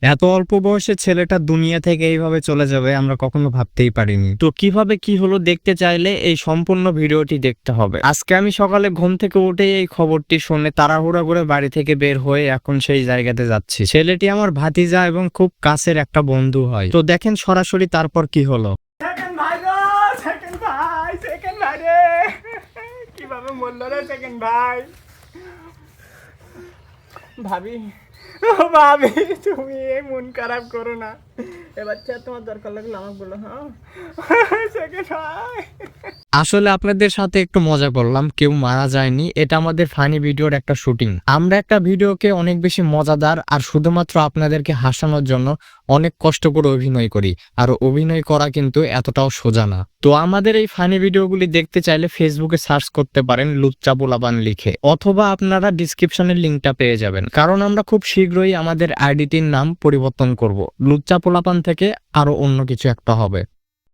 এত অল্প বয়সে ছেলেটা দুনিয়া থেকে এইভাবে চলে যাবে আমরা কখনো ভাবতেই পারিনি। তো কিভাবে কি হলো দেখতে চাইলে এই সম্পূর্ণ ভিডিওটি দেখতে হবে। আজকে আমি সকালে ঘুম থেকে উঠেই এই খবরটি শুনে তাড়াহুড়া করে বাড়ি থেকে বের হয়ে এখন সেই জায়গাতে যাচ্ছি। ছেলেটি আমার ভাতিজা এবং খুব কাছের একটা বন্ধু হয়। তো দেখেন সরাসরি তারপর কি হলো। সেকেন্ড ভাই গো, সেকেন্ড ভাই, সেকেন্ড ভাই রে, কিভাবে মরলো রে সেকেন্ড ভাই। ভাবি, ও ভাবি, তুমি এই মন খারাপ করো না। এবার তোমার দরকার লাগলে আমাকে বলো। হ্যাঁ সেকেন্ড ভাই। আসলে আপনাদের সাথে একটু মজা করলাম, কেউ মারা যায়নি, এটা আমাদের ফানি ভিডিওর একটা শুটিং। আমরা একটা ভিডিওকে অনেক বেশি মজাদার আর শুধুমাত্র আপনাদেরকে হাসানোর জন্য অনেক কষ্ট করে অভিনয় করি, আর অভিনয় করা কিন্তু এতটাও সোজা না। তো আমাদের এই ফানি ভিডিওগুলি দেখতে চাইলে ফেসবুকে সার্চ করতে পারেন লুচ্চা পোলাপান লিখে, অথবা আপনারা ডিসক্রিপশনের লিঙ্কটা পেয়ে যাবেন, কারণ আমরা খুব শীঘ্রই আমাদের আইডিটির নাম পরিবর্তন করব, লুচ্চা পোলাপান থেকে আরো অন্য কিছু একটা হবে।